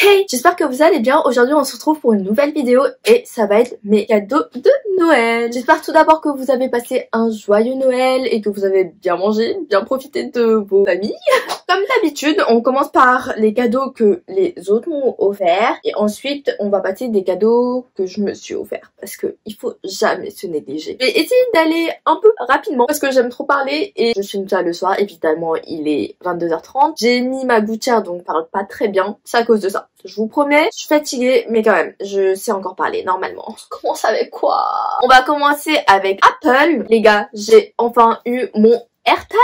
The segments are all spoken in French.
Hey, j'espère que vous allez bien. Aujourd'hui on se retrouve pour une nouvelle vidéo et ça va être mes cadeaux de Noël. J'espère tout d'abord que vous avez passé un joyeux Noël et que vous avez bien mangé, bien profité de vos familles. Comme d'habitude, on commence par les cadeaux que les autres m'ont offerts et ensuite on va passer des cadeaux que je me suis offert parce que il faut jamais se négliger. Je vais essayer d'aller un peu rapidement parce que j'aime trop parler et je filme ça le soir. Évidemment, il est 22h30. J'ai mis ma gouttière donc je parle pas très bien. C'est à cause de ça. Je vous promets, je suis fatiguée, mais quand même, je sais encore parler normalement. On commence avec quoi? On va commencer avec Apple. Les gars, j'ai enfin eu mon AirTag.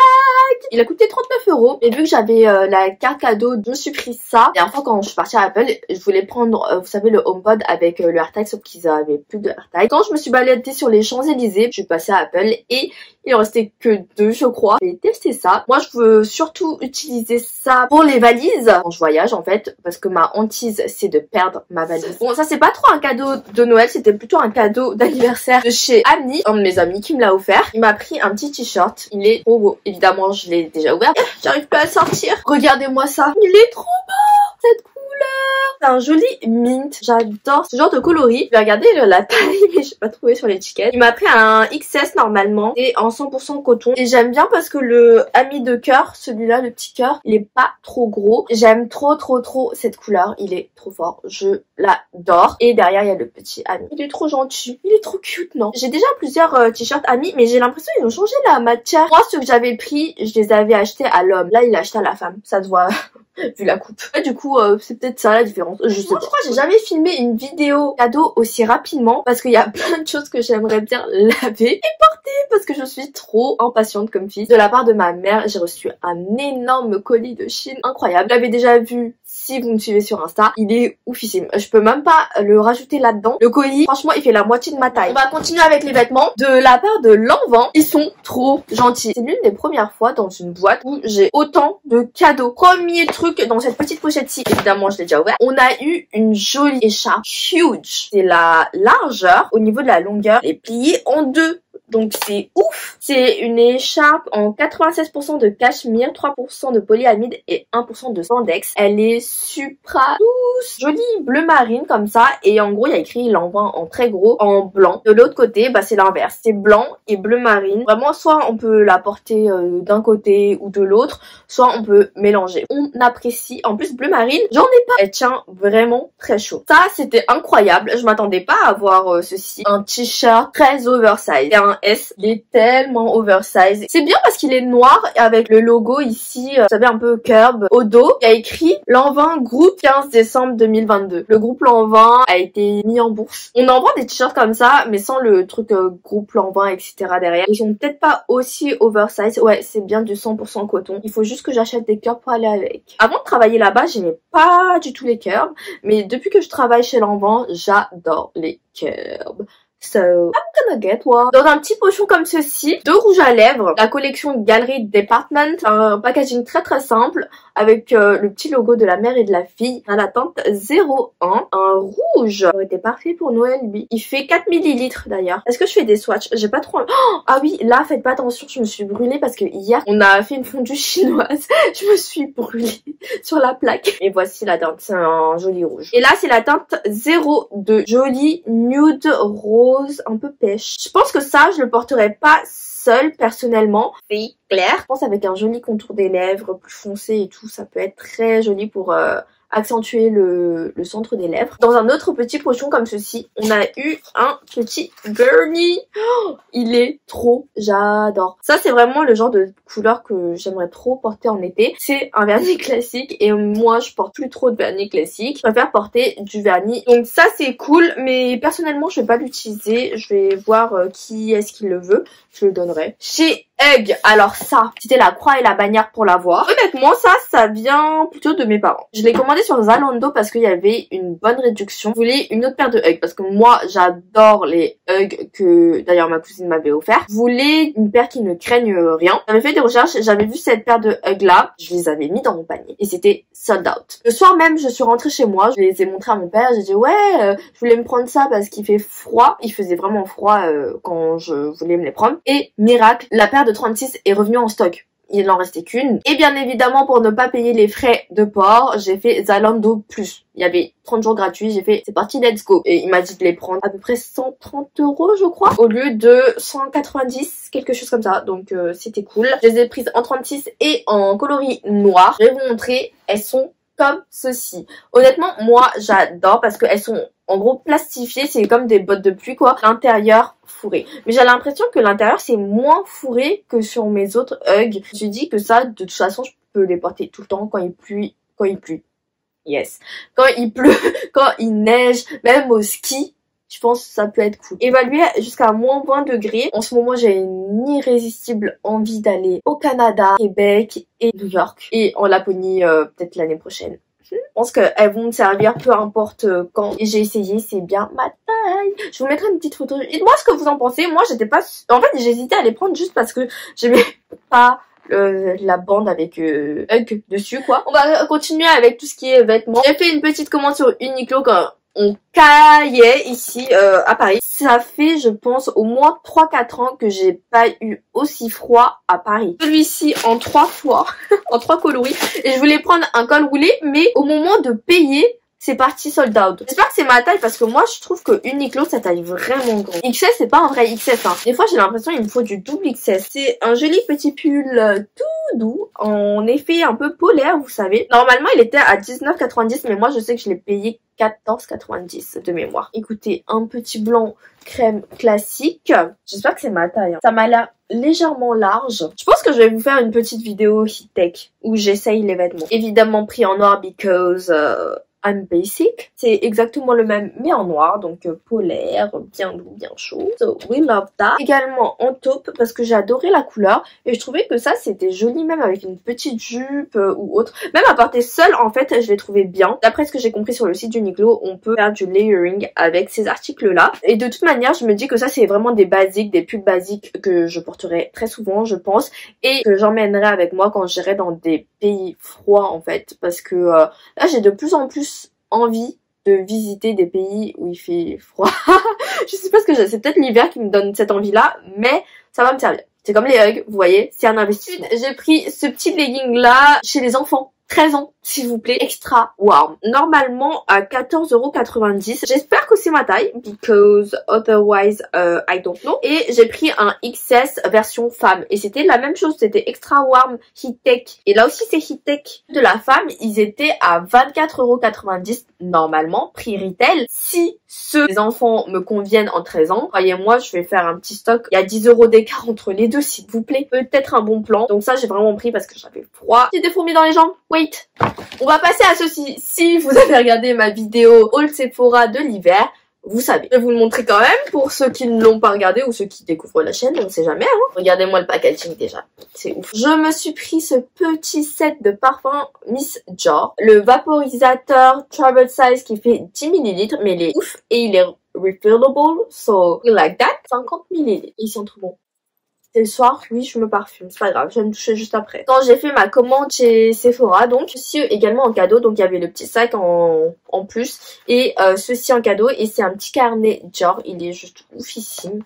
Il a coûté 39 €. Et vu que j'avais la carte cadeau, je me suis pris ça. La dernière fois quand je suis partie à Apple, je voulais prendre, vous savez, le HomePod avec le AirTag, sauf qu'ils avaient plus de AirTag. Quand je me suis baladée sur les Champs-Élysées, je suis passée à Apple et il en restait que 2, je crois. J'ai testé ça. Moi, je veux surtout utiliser ça pour les valises quand je voyage, en fait, parce que ma hantise, c'est de perdre ma valise. Bon, ça, c'est pas trop un cadeau de Noël, c'était plutôt un cadeau d'anniversaire de chez Annie, un de mes amis qui me l'a offert. Il m'a pris un petit t-shirt. Il est trop beau. Évidemment, je l'ai déjà ouvert. J'arrive pas à le sortir. Regardez-moi ça. Il est trop beau, cette couleur. C'est un joli mint. J'adore ce genre de coloris. Je vais regarder la taille, mais je n'ai pas trouvé sur l'étiquette. Il m'a pris un XS normalement et en 100% coton. Et j'aime bien parce que le ami de cœur, celui-là, le petit cœur, il est pas trop gros. J'aime trop cette couleur. Il est trop fort. Je l'adore. Et derrière, il y a le petit ami. Il est trop gentil. Il est trop cute, non? J'ai déjà plusieurs t-shirts amis, mais j'ai l'impression qu'ils ont changé la matière. Moi, ceux que j'avais pris, je les avais achetés à l'homme. Là, il a acheté à la femme. Ça se voit. Vu la coupe. Et du coup, c'est peut-être ça la différence. Je sais pas. Je crois que j'ai jamais filmé une vidéo cadeau aussi rapidement parce qu'il y a plein de choses que j'aimerais bien laver et porter parce que je suis trop impatiente comme fille. De la part de ma mère, j'ai reçu un énorme colis de Chine. Incroyable. Vous l'avez déjà vu si vous me suivez sur Insta. Il est oufissime. Je peux même pas le rajouter là-dedans. Le colis, franchement, il fait la moitié de ma taille. On va continuer avec les vêtements. De la part de Lanvin, ils sont trop gentils. C'est l'une des premières fois dans une boîte où j'ai autant de cadeaux. Premier truc dans cette petite pochette-ci, évidemment je l'ai déjà ouvert, on a eu une jolie écharpe huge. C'est la largeur, au niveau de la longueur, elle est pliée en deux. Donc c'est ouf. C'est une écharpe en 96% de cachemire, 3% de polyamide et 1% de spandex. Elle est supra douce, jolie bleu marine comme ça. Et en gros il y a écrit Lanvin en très gros en blanc. De l'autre côté bah c'est l'inverse, c'est blanc et bleu marine. Vraiment soit on peut la porter d'un côté ou de l'autre, soit on peut mélanger. On apprécie. En plus bleu marine, j'en ai pas. Elle tient vraiment très chaud. Ça c'était incroyable. Je m'attendais pas à voir ceci. Un t-shirt très oversize. Un S, il est tellement oversize. C'est bien parce qu'il est noir avec le logo ici, vous savez un peu curb au dos. Il y a écrit Lanvin Group 15 décembre 2022. Le groupe Lanvin a été mis en bourse. On en vend des t-shirts comme ça, mais sans le truc groupe Lanvin, etc. derrière. Ils sont peut-être pas aussi oversize. Ouais, c'est bien du 100% coton. Il faut juste que j'achète des curbs pour aller avec. Avant de travailler là-bas, j'aimais pas du tout les curbs, mais depuis que je travaille chez Lanvin, j'adore les curbs. So, I'm gonna get one. Dans un petit pochon comme ceci, de rouge à lèvres, la collection Galerie Department, un packaging très simple avec le petit logo de la mère et de la fille. À la teinte 01, un rouge. Ça aurait été parfait pour Noël, lui. Il fait 4 ml d'ailleurs. Est-ce que je fais des swatchs? J'ai pas trop... Oh, ah oui, là, faites pas attention, je me suis brûlée parce que hier, on a fait une fondue chinoise. Je me suis brûlée sur la plaque. Et voici la teinte, c'est un joli rouge. Et là, c'est la teinte 02, joli nude rose, un peu pêche. Je pense que ça, je le porterai pas seul personnellement. C'est clair. Je pense avec un joli contour des lèvres plus foncé et tout, ça peut être très joli pour accentuer le centre des lèvres. Dans un autre petit pochon comme ceci, on a eu un petit vernis. Oh, il est trop, j'adore. Ça c'est vraiment le genre de couleur que j'aimerais trop porter en été. C'est un vernis classique et moi je porte plus trop de vernis classique. Je préfère porter du vernis. Donc ça c'est cool, mais personnellement je vais pas l'utiliser. Je vais voir qui est-ce qui le veut. Je le donnerai. Chez Hug, alors ça, c'était la croix et la bannière pour l'avoir. Honnêtement, ça vient plutôt de mes parents. Je l'ai commandé sur Zalando parce qu'il y avait une bonne réduction. Je voulais une autre paire de Hug parce que moi, j'adore les Hug que d'ailleurs ma cousine m'avait offert. Je voulais une paire qui ne craigne rien. J'avais fait des recherches, j'avais vu cette paire de Hug là, je les avais mis dans mon panier et c'était sold out. Le soir même, je suis rentrée chez moi, je les ai montrés à mon père, j'ai dit ouais, je voulais me prendre ça parce qu'il fait froid. Il faisait vraiment froid quand je voulais me les prendre. Et miracle, la paire de 36 est revenue en stock. il en restait qu'une. Et bien évidemment, pour ne pas payer les frais de port, j'ai fait Zalando Plus. Il y avait 30 jours gratuits, j'ai fait c'est parti, let's go. Et il m'a dit de les prendre à peu près 130 € je crois, au lieu de 190, quelque chose comme ça. Donc c'était cool. Je les ai prises en 36 et en coloris noir. Je vais vous montrer, elles sont comme ceci. Honnêtement, moi j'adore parce qu'elles sont en gros plastifiées, c'est comme des bottes de pluie quoi. L'intérieur fourré. Mais j'ai l'impression que l'intérieur c'est moins fourré que sur mes autres Hug. Je me suis dit que ça, de toute façon, je peux les porter tout le temps quand il pleut. Yes. Quand il pleut, quand il neige, même au ski. Je pense que ça peut être cool. Évalué jusqu'à moins 20 degrés. En ce moment, j'ai une irrésistible envie d'aller au Canada, Québec et New York. Et en Laponie, peut-être l'année prochaine. Je pense qu'elles vont me servir peu importe quand. Et j'ai essayé, c'est bien ma taille. Je vous mettrai une petite photo. Dites-moi ce que vous en pensez. Moi, j'étais pas... En fait, j'hésitais à les prendre juste parce que j'aimais pas... la bande avec Hug dessus quoi. On va continuer avec tout ce qui est vêtements. J'ai fait une petite commande sur Uniqlo quand on caillait ici à Paris. Ça fait je pense au moins 3-4 ans que j'ai pas eu aussi froid à Paris. Celui-ci en 3 fois, en 3 coloris. Et je voulais prendre un col roulé mais au moment de payer, c'est parti sold out. J'espère que c'est ma taille parce que moi je trouve que Uniqlo ça taille vraiment grand. XS c'est pas un vrai XS hein. Des fois j'ai l'impression qu'il me faut du double XS. C'est un joli petit pull tout doux en effet un peu polaire vous savez. Normalement il était à 19,90 mais moi je sais que je l'ai payé 14,90 de mémoire. Écoutez, un petit blanc crème classique. J'espère que c'est ma taille hein. Ça m'a l'air légèrement large. Je pense que je vais vous faire une petite vidéo Heat Tech où j'essaye les vêtements. Évidemment pris en noir because I'm basic. C'est exactement le même mais en noir, donc polaire, bien doux, bien chaud. So we love that. Également en taupe parce que j'ai adoré la couleur et je trouvais que ça c'était joli même avec une petite jupe ou autre. Même à porter seule en fait je l'ai trouvé bien. D'après ce que j'ai compris sur le site d'Uniqlo, on peut faire du layering avec ces articles là. Et de toute manière je me dis que ça c'est vraiment des basiques, des pulls basiques que je porterai très souvent je pense et que j'emmènerai avec moi quand j'irai dans des pays froids en fait parce que là j'ai de plus en plus envie de visiter des pays où il fait froid. Je sais pas ce que c'est peut-être l'hiver qui me donne cette envie là mais ça va me servir. C'est comme les Hug, vous voyez, c'est un investissement. J'ai pris ce petit legging là chez les enfants. 13 ans, s'il vous plaît, extra warm. Normalement à 14,90 €. J'espère que c'est ma taille, because otherwise I don't know. Et j'ai pris un XS version femme. Et c'était la même chose, c'était extra warm Heat Tech. Et là aussi c'est Heat Tech de la femme. Ils étaient à 24,90 € normalement, prix retail. Si ces enfants me conviennent en 13 ans, croyez-moi, je vais faire un petit stock. Il y a 10 € d'écart entre les deux, s'il vous plaît. Peut-être un bon plan. Donc ça, j'ai vraiment pris parce que j'avais froid. J'ai des fourmis dans les jambes. Wait. On va passer à ceci. Si vous avez regardé ma vidéo Haul Sephora de l'hiver, vous savez. Je vais vous le montrer quand même pour ceux qui ne l'ont pas regardé ou ceux qui découvrent la chaîne, on ne sait jamais. Hein. Regardez-moi le packaging déjà. C'est ouf. Je me suis pris ce petit set de parfum Miss Dior. Le vaporisateur Travel Size qui fait 10 ml. Mais il est ouf et il est refillable. So, we like that. 50 ml. Ils sont trop bons. C'est le soir, oui, je me parfume, c'est pas grave, je vais me toucher juste après. Quand j'ai fait ma commande chez Sephora, donc ceci également en cadeau, donc il y avait le petit sac en plus et ceci en cadeau et c'est un petit carnet Dior, il est juste oufissime.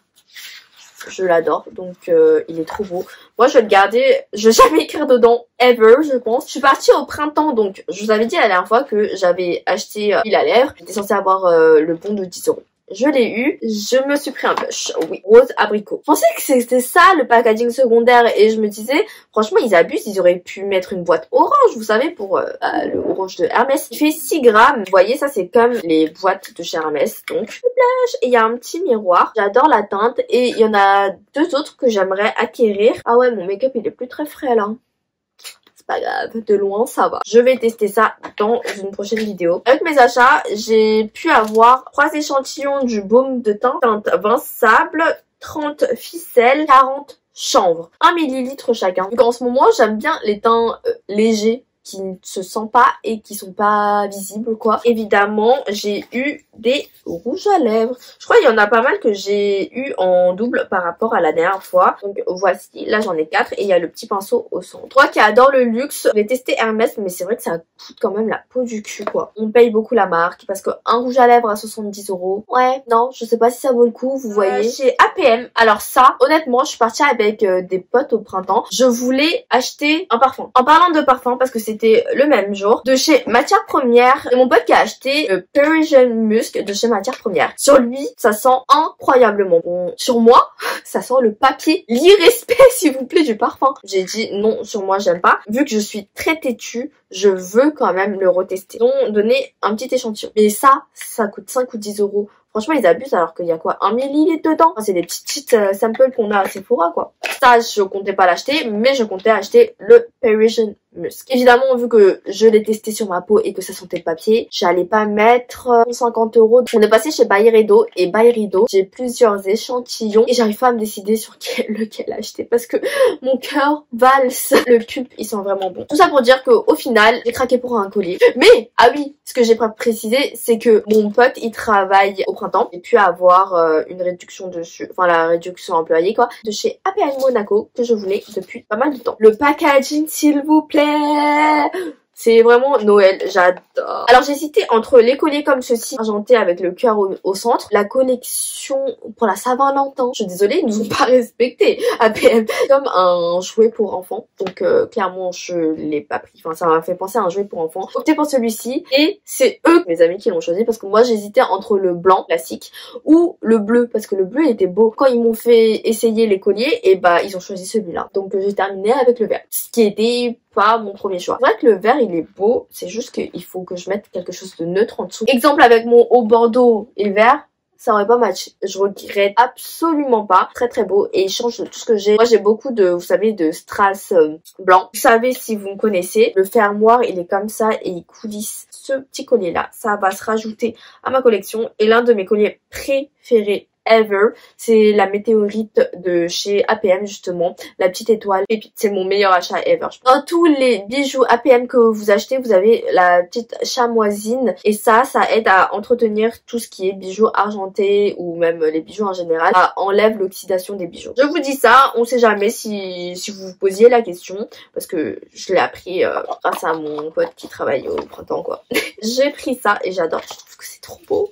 Je l'adore, donc il est trop beau. Moi je vais le garder, je vais jamais écrire dedans, ever je pense. Je suis partie au printemps, donc je vous avais dit la dernière fois que j'avais acheté l'huile à lèvres. J'étais censée avoir le bon de 10 €. Je l'ai eu, je me suis pris un blush, oui, rose abricot. Je pensais que c'était ça le packaging secondaire et je me disais, franchement ils abusent, ils auraient pu mettre une boîte orange, vous savez, pour le orange de Hermès. Il fait 6 grammes, vous voyez ça c'est comme les boîtes de chez Hermès, donc le blush. Et il y a un petit miroir, j'adore la teinte et il y en a 2 autres que j'aimerais acquérir. Ah ouais, mon make-up il est plus très frais là. Pas grave, de loin ça va. Je vais tester ça dans une prochaine vidéo. Avec mes achats, j'ai pu avoir 3 échantillons du baume de teint, teinte 20 sable, 30 ficelles, 40 chanvre. 1 ml chacun. Donc en ce moment, j'aime bien les teints légers qui ne se sentent pas et qui sont pas visibles quoi. Évidemment, j'ai eu des rouges à lèvres. Je crois qu'il y en a pas mal que j'ai eu en double par rapport à la dernière fois. Donc voici, là j'en ai 4 et il y a le petit pinceau au centre. Toi qui adore le luxe, j'ai testé Hermès mais c'est vrai que ça coûte quand même la peau du cul quoi. On paye beaucoup la marque parce qu'un rouge à lèvres à 70 €. Ouais, non, je sais pas si ça vaut le coup, vous voyez. Chez APM, alors ça, honnêtement, je suis partie avec des potes au printemps. Je voulais acheter un parfum. En parlant de parfum, parce que c'était le même jour, de chez Matières Premières, et mon pote qui a acheté le Parisian Musk de chez Matières Premières. Sur lui, ça sent incroyablement bon. Sur moi, ça sent le papier. L'irrespect, s'il vous plaît, du parfum. J'ai dit non, sur moi, j'aime pas. Vu que je suis très têtue, je veux quand même le retester. Donc, donner un petit échantillon. Mais ça coûte 5 ou 10 €. Franchement, ils abusent alors qu'il y a quoi, 1 millilitre dedans. Enfin, c'est des petites samples qu'on a à Sephora, quoi. Ça, je comptais pas l'acheter, mais je comptais acheter le Parisian Musk. Évidemment, vu que je l'ai testé sur ma peau et que ça sentait le papier, j'allais pas mettre 50 €. On est passé chez Byredo et Byredo, j'ai plusieurs échantillons et j'arrive pas à me décider sur lequel acheter parce que mon cœur valse. Le pulpe, il sent vraiment bon. Tout ça pour dire qu'au final, j'ai craqué pour un collier. Mais, ah oui, ce que j'ai pas précisé, c'est que mon pote, il travaille au printemps. J'ai pu avoir une réduction dessus, enfin la réduction employée quoi, de chez APM Monaco que je voulais depuis pas mal de temps. Le packaging, s'il vous plaît. C'est vraiment Noël, j'adore. Alors j'ai hésité entre les colliers comme ceci, argentés avec le cœur au centre, la collection pour la Saint-Valentin. Je suis désolée, ils nous ont pas respecté. APM, comme un jouet pour enfants. Donc clairement je l'ai pas pris. Enfin ça m'a fait penser à un jouet pour enfants. Optez pour celui-ci et c'est eux, mes amis, qui l'ont choisi parce que moi j'hésitais entre le blanc classique ou le bleu parce que le bleu était beau. Quand ils m'ont fait essayer les colliers, et bah ils ont choisi celui-là. Donc j'ai terminé avec le vert. Ce qui était pas mon premier choix. C'est vrai que le vert il est beau, c'est juste qu'il faut que je mette quelque chose de neutre en dessous. Exemple avec mon haut bordeaux et le vert, ça aurait pas matché. Je regrette absolument pas. Très très beau et il change de tout ce que j'ai. Moi j'ai beaucoup de, vous savez, de strass blanc. Vous savez si vous me connaissez, le fermoir il est comme ça et il coulisse. Ce petit collier là, ça va se rajouter à ma collection et l'un de mes colliers préférés ever, c'est la météorite de chez APM justement, la petite étoile pépite, c'est mon meilleur achat ever. Dans tous les bijoux APM que vous achetez, vous avez la petite chamoisine et ça aide à entretenir tout ce qui est bijoux argentés ou même les bijoux en général, ça enlève l'oxydation des bijoux. Je vous dis ça, on sait jamais si vous vous posiez la question parce que je l'ai appris grâce à mon pote qui travaille au printemps quoi. J'ai pris ça et j'adore, je trouve que c'est trop beau.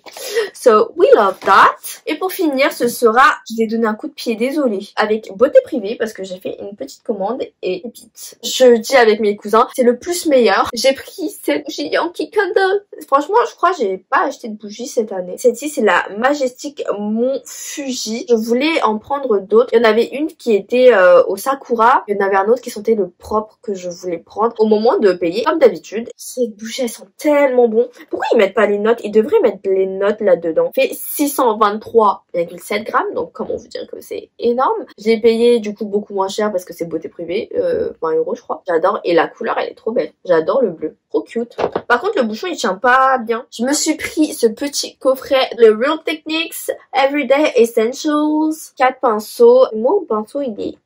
So we love that. Et pour finir, ce sera, je vais donner un coup de pied, désolé, avec Beauté Privée parce que j'ai fait une petite commande et pépite. Je dis avec mes cousins, c'est le plus meilleur. J'ai pris cette bougie Yankee Candle. Franchement, je crois que j'ai pas acheté de bougie cette année. Celle-ci, c'est la Majestic Mont Fuji. Je voulais en prendre d'autres. Il y en avait une qui était au Sakura. Il y en avait un autre qui sentait le propre que je voulais prendre au moment de payer. Comme d'habitude, cette bougie, elle sent tellement bon. Pourquoi ils mettent pas les notes? Ils devraient mettre les notes là-dedans. Fait 623,7 grammes, donc comment vous dire que c'est énorme. J'ai payé du coup beaucoup moins cher parce que c'est Beauté Privée, 20 € je crois. J'adore et la couleur elle est trop belle. J'adore le bleu, trop cute. Par contre le bouchon il tient pas bien. Je me suis pris ce petit coffret, le Real Techniques Everyday Essentials, 4 pinceaux. Moi le pinceau il est...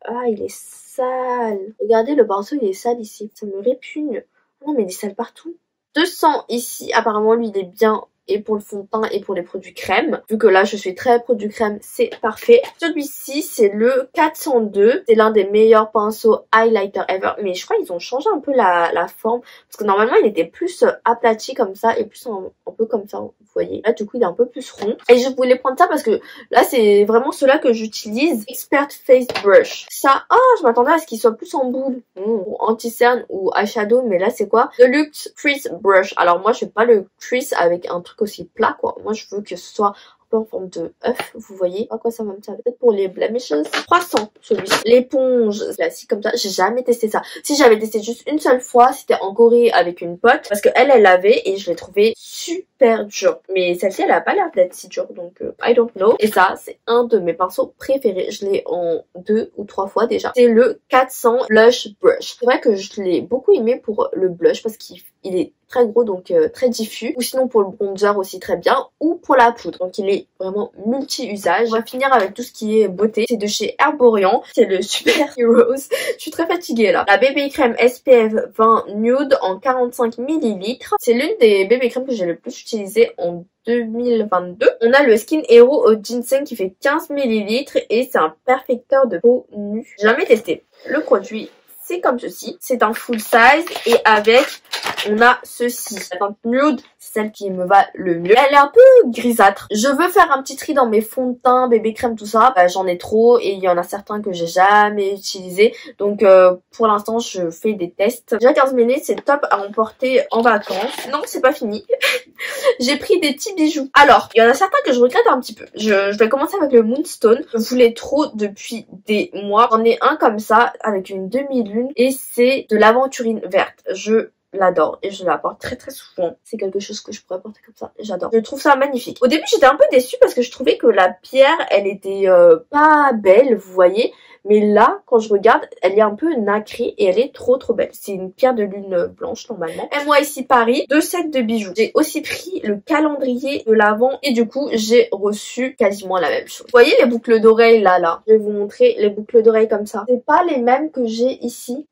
Ah il est sale. Regardez le pinceau il est sale ici, ça me répugne. Non mais il est sale partout. 200 ici, apparemment lui il est bien et pour le fond de teint et pour les produits crème. Vu que là je suis très produit crème, c'est parfait. Celui-ci c'est le 402, c'est l'un des meilleurs pinceaux highlighter ever, mais je crois qu'ils ont changé un peu la forme parce que normalement il était plus aplati comme ça et plus un peu comme ça, vous voyez. Là du coup il est un peu plus rond et je voulais prendre ça parce que là c'est vraiment ceux-là que j'utilise. Expert Face Brush. Ça, oh je m'attendais à ce qu'il soit plus en boule ou anti-cerne ou eyeshadow, mais là c'est quoi? The Luxe Crease Brush. Alors moi je fais pas le crease avec un truc aussi plat quoi. Moi je veux que ce soit un peu en forme de œuf, vous voyez. À quoi ça va me servir? Peut-être pour les blemishes. 300 celui-ci. L'éponge classique comme ça, j'ai jamais testé ça. Si j'avais testé juste une seule fois, c'était en Corée avec une pote parce que elle l'avait et je l'ai trouvé super dur. Mais celle-ci elle a pas l'air d'être si dure donc I don't know. Et ça c'est un de mes pinceaux préférés. Je l'ai en 2 ou 3 fois déjà. C'est le 400 Blush Brush. C'est vrai que je l'ai beaucoup aimé pour le blush parce qu'il il est très gros, donc très diffus, ou sinon pour le bronzer aussi très bien, ou pour la poudre, donc il est vraiment multi-usage. On va finir avec tout ce qui est beauté, c'est de chez Herborian, c'est le Super Heroes. Je suis très fatiguée là. La BB crème SPF 20 Nude en 45 ml, c'est l'une des BB crèmes que j'ai le plus utilisé en 2022. On a le Skin Hero au ginseng qui fait 15 ml et c'est un perfecteur de peau nue. J'ai jamais testé. Le produit, c'est comme ceci. C'est un full size et avec, on a ceci. La teinte nude, c'est celle qui me va le mieux. Elle est un peu grisâtre. Je veux faire un petit tri dans mes fonds de teint, bébé crème, tout ça. J'en ai trop et il y en a certains que j'ai jamais utilisés. Donc pour l'instant, je fais des tests. Déjà 15 ml, c'est top à emporter en vacances. Non, c'est pas fini. J'ai pris des petits bijoux. Alors, il y en a certains que je regrette un petit peu. Je vais commencer avec le Moonstone. Je voulais trop depuis des mois. J'en ai un comme ça avec une demi-lune et c'est de l'aventurine verte. Je l'adore et je la porte très très souvent. C'est quelque chose que je pourrais porter comme ça et j'adore. Je trouve ça magnifique. Au début, j'étais un peu déçue parce que je trouvais que la pierre, elle était pas belle, vous voyez. Mais là, quand je regarde, elle est un peu nacrée et elle est trop trop belle. C'est une pierre de lune blanche normalement. Et moi ici Paris, 2 sets de bijoux. J'ai aussi pris le calendrier de l'Avent et du coup, j'ai reçu quasiment la même chose. Vous voyez les boucles d'oreilles là? Je vais vous montrer les boucles d'oreilles comme ça. C'est pas les mêmes que j'ai ici.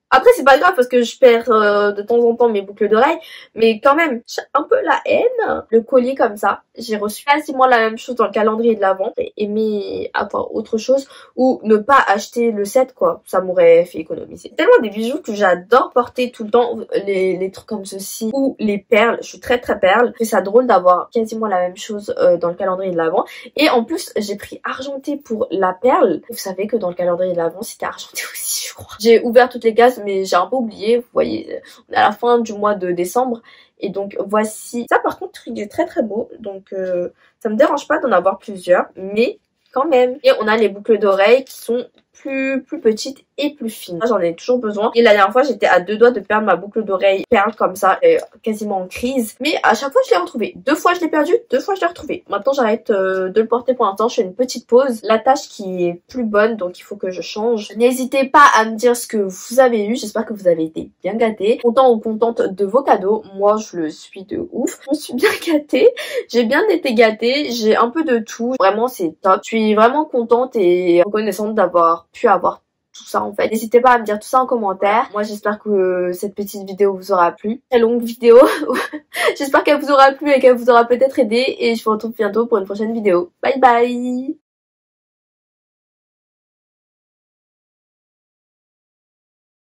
Après c'est pas grave parce que je perds de temps en temps mes boucles d'oreilles, mais quand même j'ai un peu la haine. Le collier comme ça, j'ai reçu quasiment la même chose dans le calendrier de l'Avent. J'ai aimé avoir autre chose ou ne pas acheter le set quoi, ça m'aurait fait économiser. Tellement des bijoux que j'adore porter tout le temps, les trucs comme ceci ou les perles, je suis très très perle. C'est ça drôle d'avoir quasiment la même chose dans le calendrier de l'Avent. Et en plus j'ai pris argenté pour la perle. Vous savez que dans le calendrier de l'Avent c'était argenté aussi je crois. J'ai ouvert toutes les cases mais j'ai un peu oublié, vous voyez, on est à la fin du mois de décembre et donc voici. Ça par contre il est très très beau, donc ça me dérange pas d'en avoir plusieurs, mais quand même. Et on a les boucles d'oreilles qui sont plus petites et plus fines. J'en ai toujours besoin. Et la dernière fois, j'étais à 2 doigts de perdre ma boucle d'oreille perle comme ça, quasiment en crise. Mais à chaque fois, je l'ai retrouvé. 2 fois, je l'ai perdu, 2 fois, je l'ai retrouvé. Maintenant, j'arrête de le porter pour l'instant. Je fais une petite pause. La tache qui est plus bonne, donc il faut que je change. N'hésitez pas à me dire ce que vous avez eu. J'espère que vous avez été bien gâtés. Content ou contente de vos cadeaux. Moi, je le suis de ouf. Je me suis bien gâtée. J'ai bien été gâtée. J'ai un peu de tout. Vraiment, c'est top. Je suis vraiment contente et reconnaissante d'avoir pu avoir tout ça en fait. N'hésitez pas à me dire tout ça en commentaire. Moi j'espère que cette petite vidéo vous aura plu. Très longue vidéo. J'espère qu'elle vous aura plu et qu'elle vous aura peut-être aidé. Et je vous retrouve bientôt pour une prochaine vidéo. Bye bye.